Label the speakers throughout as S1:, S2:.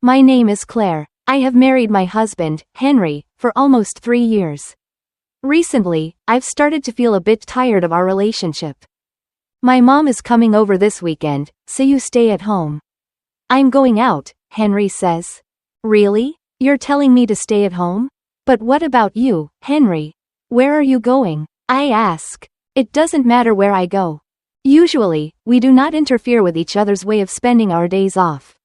S1: My name is Claire. I have married my husband, Henry, for almost 3 years. Recently, I've started to feel a bit tired of our relationship. My mom is coming over this weekend, so you stay at home. I'm going out, Henry says. Really? You're telling me to stay at home? But what about you, Henry? Where are you going? I ask. It doesn't matter where I go. Usually, we do not interfere with each other's way of spending our days off.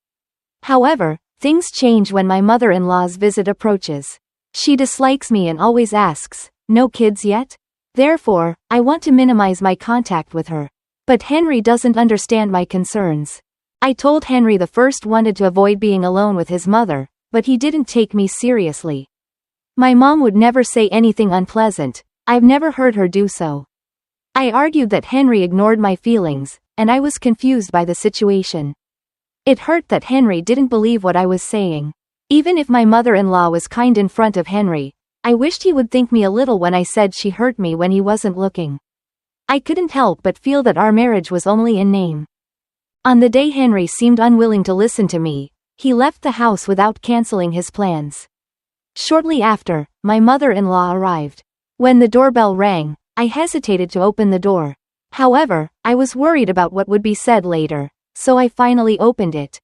S1: However, things change when my mother-in-law's visit approaches. She dislikes me and always asks, "No kids yet?" Therefore, I want to minimize my contact with her. But Henry doesn't understand my concerns. I told Henry the first wanted to avoid being alone with his mother, but he didn't take me seriously. My mom would never say anything unpleasant. I've never heard her do so. I argued that Henry ignored my feelings, and I was confused by the situation. It hurt that Henry didn't believe what I was saying. Even if my mother-in-law was kind in front of Henry, I wished he would think me a little when I said she hurt me when he wasn't looking. I couldn't help but feel that our marriage was only in name. On the day Henry seemed unwilling to listen to me, he left the house without canceling his plans. Shortly after, my mother-in-law arrived. When the doorbell rang, I hesitated to open the door. However, I was worried about what would be said later, so I finally opened it.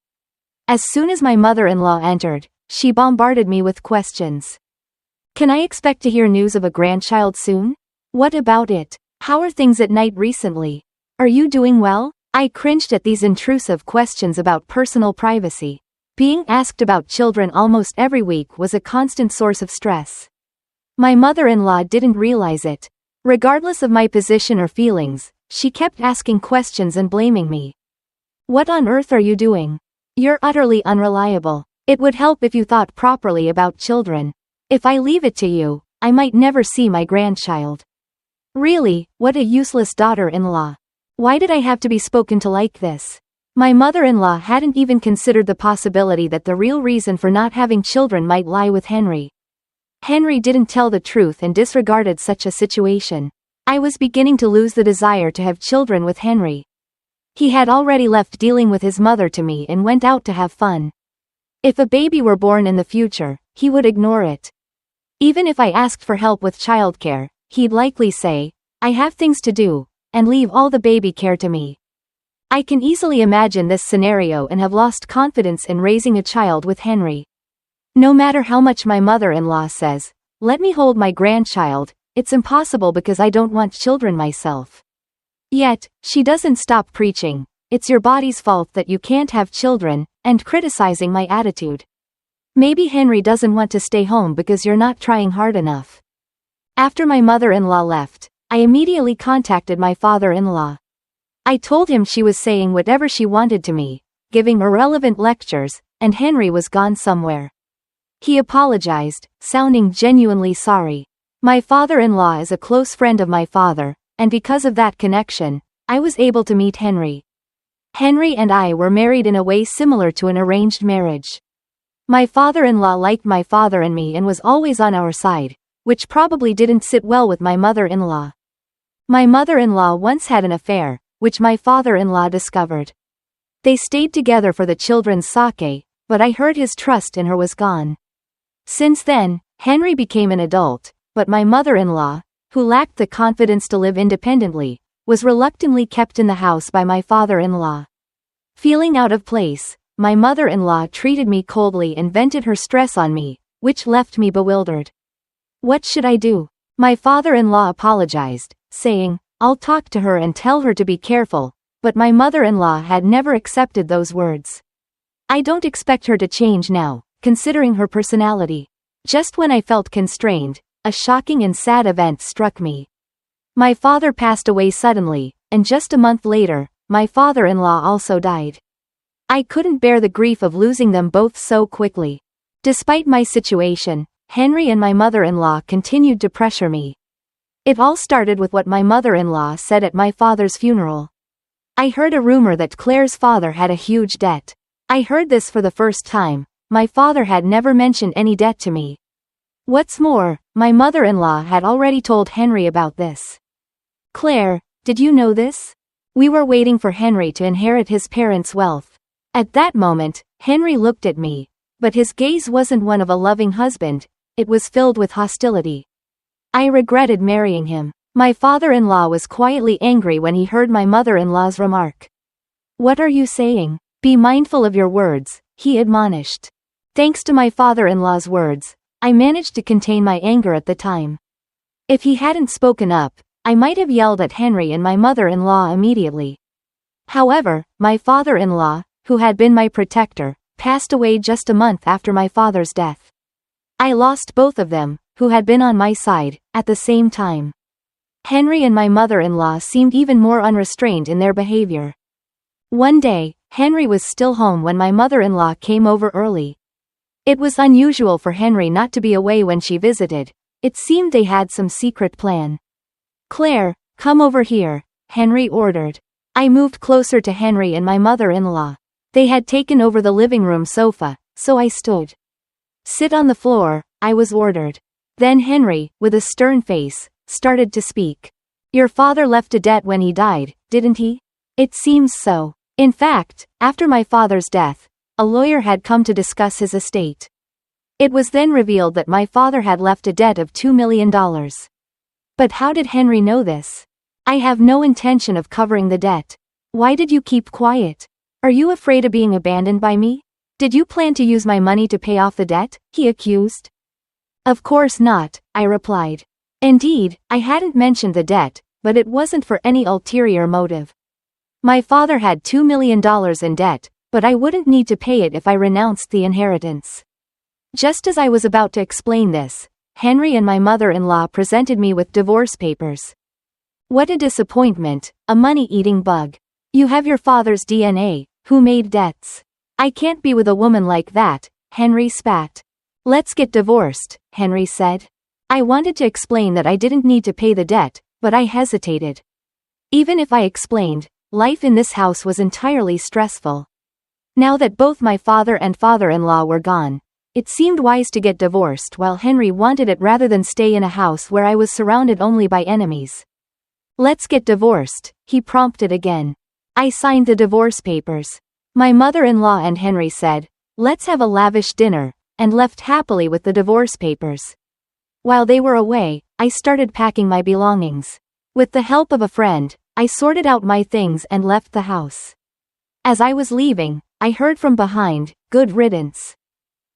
S1: As soon as my mother-in-law entered, she bombarded me with questions. Can I expect to hear news of a grandchild soon? What about it? How are things at night recently? Are you doing well? I cringed at these intrusive questions about personal privacy. Being asked about children almost every week was a constant source of stress. My mother-in-law didn't realize it. Regardless of my position or feelings, she kept asking questions and blaming me. What on earth are you doing? You're utterly unreliable. It would help if you thought properly about children. If I leave it to you, I might never see my grandchild. Really, what a useless daughter-in-law. Why did I have to be spoken to like this? My mother-in-law hadn't even considered the possibility that the real reason for not having children might lie with Henry. Henry didn't tell the truth and disregarded such a situation. I was beginning to lose the desire to have children with Henry. He had already left dealing with his mother to me and went out to have fun. If a baby were born in the future, he would ignore it. Even if I asked for help with childcare, he'd likely say, "I have things to do," and leave all the baby care to me. I can easily imagine this scenario and have lost confidence in raising a child with Henry. No matter how much my mother-in-law says, "Let me hold my grandchild," it's impossible because I don't want children myself. Yet, she doesn't stop preaching, "It's your body's fault that you can't have children," and criticizing my attitude. Maybe Henry doesn't want to stay home because you're not trying hard enough. After my mother-in-law left, I immediately contacted my father-in-law. I told him she was saying whatever she wanted to me, giving irrelevant lectures, and Henry was gone somewhere. He apologized, sounding genuinely sorry. My father-in-law is a close friend of my father, and because of that connection, I was able to meet Henry. Henry and I were married in a way similar to an arranged marriage. My father-in-law liked my father and me and was always on our side, which probably didn't sit well with my mother-in-law. My mother-in-law once had an affair, which my father-in-law discovered. They stayed together for the children's sake, but I heard his trust in her was gone. Since then, Henry became an adult, but my mother-in-law, who lacked the confidence to live independently, was reluctantly kept in the house by my father-in-law. Feeling out of place, my mother-in-law treated me coldly and vented her stress on me, which left me bewildered. What should I do? My father-in-law apologized, saying, "I'll talk to her and tell her to be careful," but my mother-in-law had never accepted those words. I don't expect her to change now, considering her personality. Just when I felt constrained, a shocking and sad event struck me. My father passed away suddenly, and just a month later, my father-in-law also died. I couldn't bear the grief of losing them both so quickly. Despite my situation, Henry and my mother-in-law continued to pressure me. It all started with what my mother-in-law said at my father's funeral. I heard a rumor that Claire's father had a huge debt. I heard this for the first time. My father had never mentioned any debt to me. What's more, my mother-in-law had already told Henry about this. "Claire, did you know this? We were waiting for Henry to inherit his parents' wealth." At that moment, Henry looked at me, But his gaze wasn't one of a loving husband, it was filled with hostility. I regretted marrying him. My father-in-law was quietly angry when he heard my mother-in-law's remark. "What are you saying? Be mindful of your words," he admonished. Thanks to my father-in-law's words, I managed to contain my anger at the time. If he hadn't spoken up, I might have yelled at Henry and my mother-in-law immediately. However, my father-in-law, who had been my protector, passed away just a month after my father's death. I lost both of them, who had been on my side, at the same time. Henry and my mother-in-law seemed even more unrestrained in their behavior. One day, Henry was still home when my mother-in-law came over early. It was unusual for Henry not to be away when she visited. It seemed they had some secret plan. "Claire, come over here," Henry ordered. I moved closer to Henry and my mother-in-law. They had taken over the living room sofa, so I stood. "Sit on the floor," I was ordered. Then Henry, with a stern face, started to speak. "Your father left a debt when he died, didn't he?" "It seems so. In fact, after my father's death, a lawyer had come to discuss his estate. It was then revealed that my father had left a debt of $2 million. But how did Henry know this? I have no intention of covering the debt. Why did you keep quiet? Are you afraid of being abandoned by me? Did you plan to use my money to pay off the debt?" he accused. "Of course not," I replied. Indeed, I hadn't mentioned the debt, but it wasn't for any ulterior motive. My father had $2 million in debt, but I wouldn't need to pay it if I renounced the inheritance. Just as I was about to explain this, Henry and my mother-in-law presented me with divorce papers. What a disappointment, a money-eating bug. "You have your father's DNA, who made debts. I can't be with a woman like that," Henry spat. "Let's get divorced," Henry said. I wanted to explain that I didn't need to pay the debt, but I hesitated. Even if I explained, life in this house was entirely stressful. Now that both my father and father-in-law were gone, it seemed wise to get divorced while Henry wanted it rather than stay in a house where I was surrounded only by enemies. "Let's get divorced," he prompted again. I signed the divorce papers. My mother-in-law and Henry said, "Let's have a lavish dinner," and left happily with the divorce papers. While they were away, I started packing my belongings. With the help of a friend, I sorted out my things and left the house. As I was leaving, I heard from behind, "Good riddance."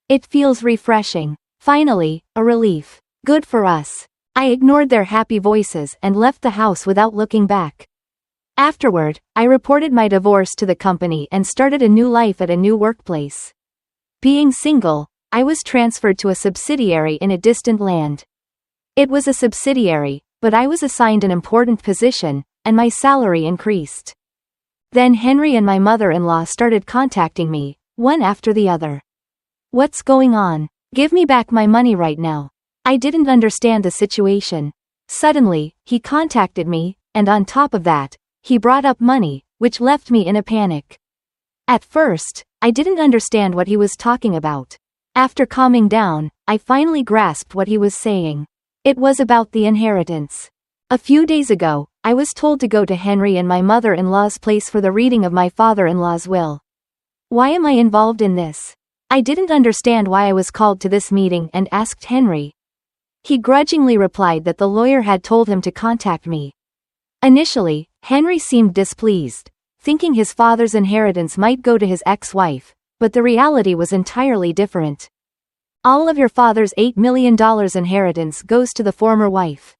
S1: It feels refreshing. Finally, a relief. Good for us. I ignored their happy voices and left the house without looking back. Afterward, I reported my divorce to the company and started a new life at a new workplace. Being single, I was transferred to a subsidiary in a distant land. It was a subsidiary, but I was assigned an important position, and my salary increased. Then Henry and my mother-in-law started contacting me, one after the other. "What's going on? Give me back my money right now." I didn't understand the situation. Suddenly, he contacted me, and on top of that, he brought up money, which left me in a panic. At first, I didn't understand what he was talking about. After calming down, I finally grasped what he was saying. It was about the inheritance. A few days ago, I was told to go to Henry and my mother-in-law's place for the reading of my father-in-law's will. Why am I involved in this? I didn't understand why I was called to this meeting and asked Henry. He grudgingly replied that the lawyer had told him to contact me. Initially, Henry seemed displeased, thinking his father's inheritance might go to his ex-wife, but the reality was entirely different. "All of your father's $8 million inheritance goes to the former wife."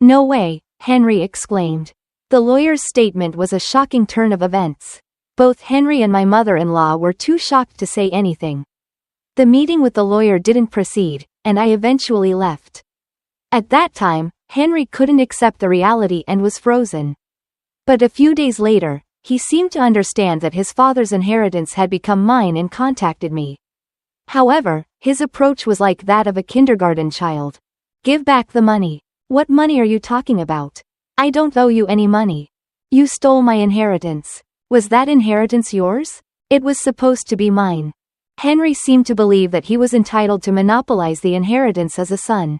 S1: "No way," Henry exclaimed. The lawyer's statement was a shocking turn of events. Both Henry and my mother-in-law were too shocked to say anything. The meeting with the lawyer didn't proceed, and I eventually left. At that time, Henry couldn't accept the reality and was frozen. But a few days later, he seemed to understand that his father's inheritance had become mine and contacted me. However, his approach was like that of a kindergarten child. "Give back the money." "What money are you talking about? I don't owe you any money. You stole my inheritance. Was that inheritance yours? It was supposed to be mine." Henry seemed to believe that he was entitled to monopolize the inheritance as a son.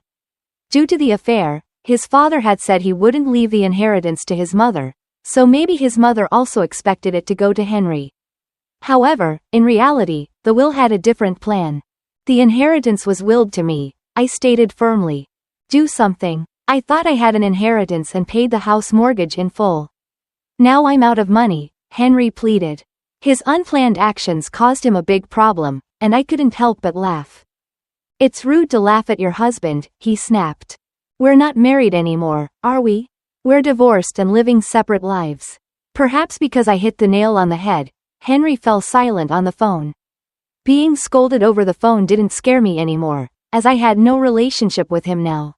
S1: Due to the affair, his father had said he wouldn't leave the inheritance to his mother, so maybe his mother also expected it to go to Henry. However, in reality, the will had a different plan. The inheritance was willed to me, I stated firmly. Do something. I thought I had an inheritance and paid the house mortgage in full. Now I'm out of money, Henry pleaded. His unplanned actions caused him a big problem, and I couldn't help but laugh. It's rude to laugh at your husband, he snapped. We're not married anymore, are we? We're divorced and living separate lives. Perhaps because I hit the nail on the head, Henry fell silent on the phone. Being scolded over the phone didn't scare me anymore, as I had no relationship with him now.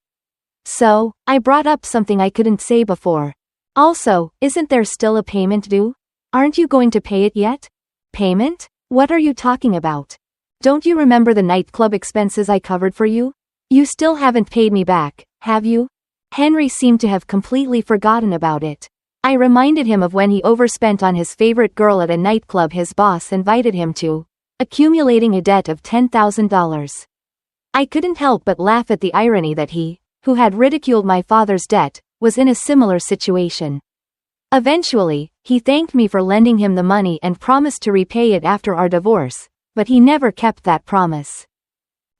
S1: So, I brought up something I couldn't say before. Also, isn't there still a payment due? Aren't you going to pay it yet? Payment? What are you talking about? Don't you remember the nightclub expenses I covered for you? You still haven't paid me back, have you? Henry seemed to have completely forgotten about it. I reminded him of when he overspent on his favorite girl at a nightclub his boss invited him to, accumulating a debt of $10,000. I couldn't help but laugh at the irony that he, who had ridiculed my father's debt, was in a similar situation. Eventually, he thanked me for lending him the money and promised to repay it after our divorce, but he never kept that promise.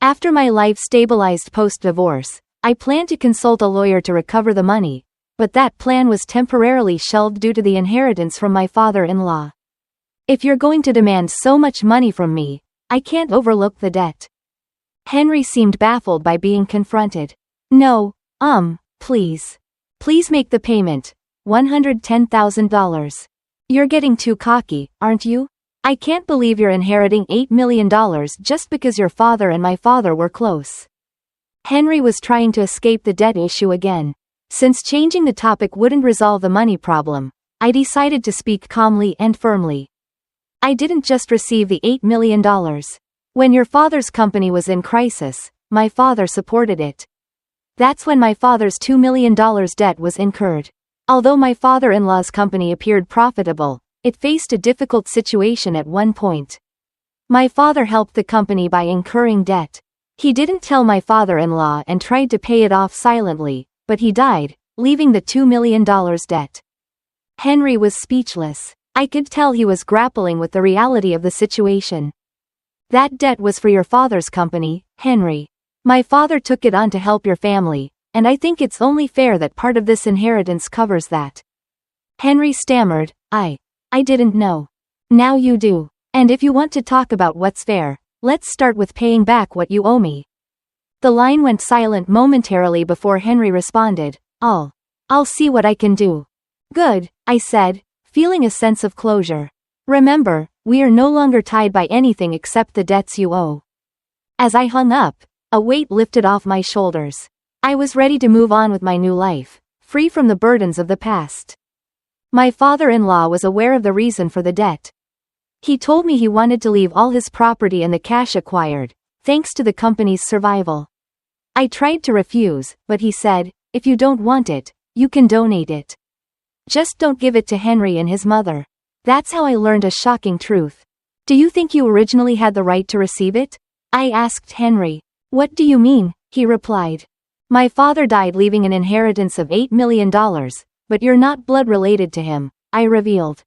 S1: After my life stabilized post-divorce, I planned to consult a lawyer to recover the money, but that plan was temporarily shelved due to the inheritance from my father-in-law. If you're going to demand so much money from me, I can't overlook the debt. Henry seemed baffled by being confronted. No, please. Please make the payment, $110,000. You're getting too cocky, aren't you? I can't believe you're inheriting $8 million just because your father and my father were close. Henry was trying to escape the debt issue again. Since changing the topic wouldn't resolve the money problem, I decided to speak calmly and firmly. I didn't just receive the $8 million. When your father's company was in crisis, my father supported it. That's when my father's $2 million debt was incurred. Although my father-in-law's company appeared profitable, it faced a difficult situation at one point. My father helped the company by incurring debt. He didn't tell my father-in-law and tried to pay it off silently, but he died, leaving the $2 million debt. Henry was speechless. I could tell he was grappling with the reality of the situation. That debt was for your father's company, Henry. My father took it on to help your family, and I think it's only fair that part of this inheritance covers that. Henry stammered, I didn't know. Now you do. And if you want to talk about what's fair, let's start with paying back what you owe me. The line went silent momentarily before Henry responded, I'll see what I can do. Good, I said, feeling a sense of closure. Remember, we are no longer tied by anything except the debts you owe. As I hung up, a weight lifted off my shoulders. I was ready to move on with my new life, free from the burdens of the past. My father-in-law was aware of the reason for the debt. He told me he wanted to leave all his property and the cash acquired, thanks to the company's survival. I tried to refuse, but he said, if you don't want it, you can donate it. Just don't give it to Henry and his mother. That's how I learned a shocking truth. Do you think you originally had the right to receive it? I asked Henry. What do you mean? He replied. My father died leaving an inheritance of $8 million, but you're not blood related to him, I revealed.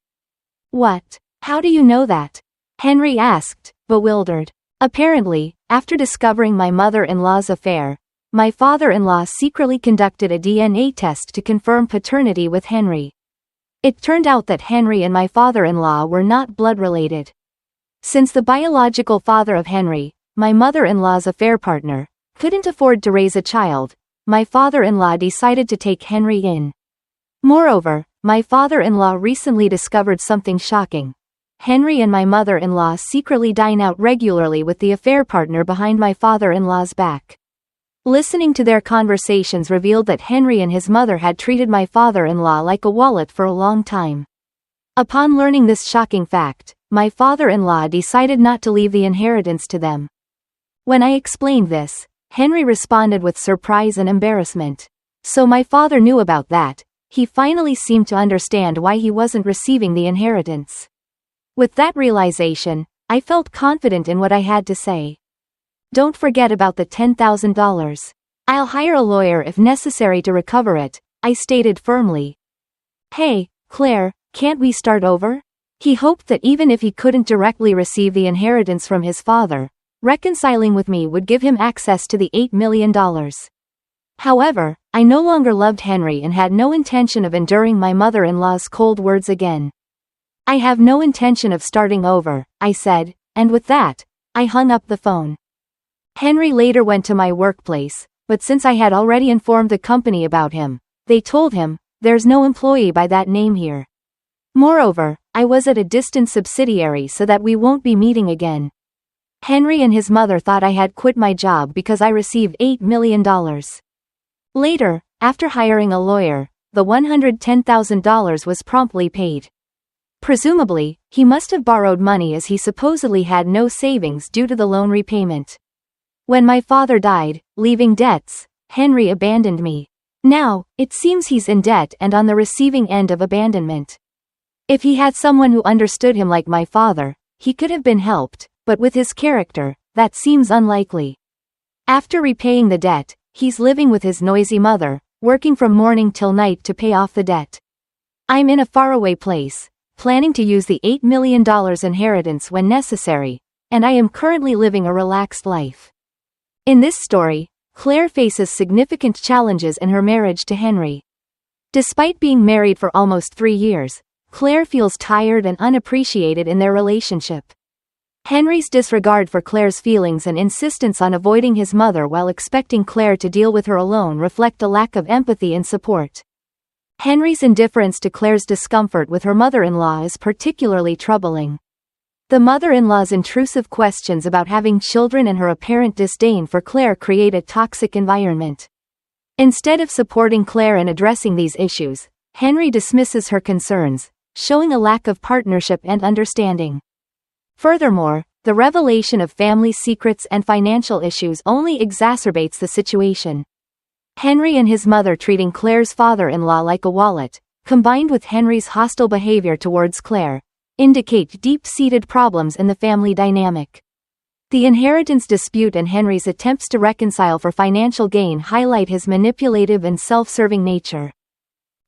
S1: What? How do you know that? Henry asked, bewildered. Apparently, after discovering my mother-in-law's affair, my father-in-law secretly conducted a DNA test to confirm paternity with Henry. It turned out that Henry and my father-in-law were not blood related. Since the biological father of Henry, my mother-in-law's affair partner, couldn't afford to raise a child, my father-in-law decided to take Henry in. Moreover, my father-in-law recently discovered something shocking. Henry and my mother-in-law secretly dine out regularly with the affair partner behind my father-in-law's back. Listening to their conversations revealed that Henry and his mother had treated my father-in-law like a wallet for a long time. Upon learning this shocking fact, my father-in-law decided not to leave the inheritance to them. When I explained this, Henry responded with surprise and embarrassment. So my father knew about that. He finally seemed to understand why he wasn't receiving the inheritance. With that realization, I felt confident in what I had to say. Don't forget about the $10,000. I'll hire a lawyer if necessary to recover it, I stated firmly. Hey, Claire, can't we start over? He hoped that even if he couldn't directly receive the inheritance from his father, reconciling with me would give him access to the $8 million. However, I no longer loved Henry and had no intention of enduring my mother-in-law's cold words again. I have no intention of starting over, I said, and with that, I hung up the phone. Henry later went to my workplace, but since I had already informed the company about him, they told him, "There's no employee by that name here." Moreover, I was at a distant subsidiary so that we won't be meeting again. Henry and his mother thought I had quit my job because I received $8 million. Later, after hiring a lawyer, the $110,000 was promptly paid. Presumably, he must have borrowed money as he supposedly had no savings due to the loan repayment. When my father died, leaving debts, Henry abandoned me. Now, it seems he's in debt and on the receiving end of abandonment. If he had someone who understood him like my father, he could have been helped, but with his character, that seems unlikely. After repaying the debt, he's living with his noisy mother, working from morning till night to pay off the debt. I'm in a faraway place, planning to use the $8 million inheritance when necessary, and I am currently living a relaxed life. In this story, Claire faces significant challenges in her marriage to Henry. Despite being married for almost 3 years, Claire feels tired and unappreciated in their relationship. Henry's disregard for Claire's feelings and insistence on avoiding his mother while expecting Claire to deal with her alone reflect a lack of empathy and support. Henry's indifference to Claire's discomfort with her mother-in-law is particularly troubling. The mother-in-law's intrusive questions about having children and her apparent disdain for Claire create a toxic environment. Instead of supporting Claire and addressing these issues, Henry dismisses her concerns, showing a lack of partnership and understanding. Furthermore, the revelation of family secrets and financial issues only exacerbates the situation. Henry and his mother treating Claire's father-in-law like a wallet, combined with Henry's hostile behavior towards Claire, indicate deep-seated problems in the family dynamic. The inheritance dispute and Henry's attempts to reconcile for financial gain highlight his manipulative and self-serving nature.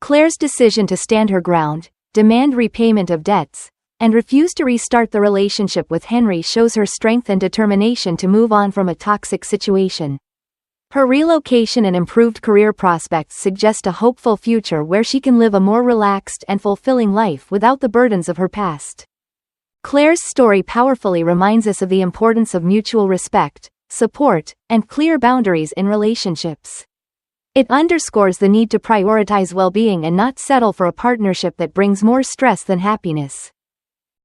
S1: Claire's decision to stand her ground, demand repayment of debts, and refuse to restart the relationship with Henry shows her strength and determination to move on from a toxic situation. Her relocation and improved career prospects suggest a hopeful future where she can live a more relaxed and fulfilling life without the burdens of her past. Claire's story powerfully reminds us of the importance of mutual respect, support, and clear boundaries in relationships. It underscores the need to prioritize well-being and not settle for a partnership that brings more stress than happiness.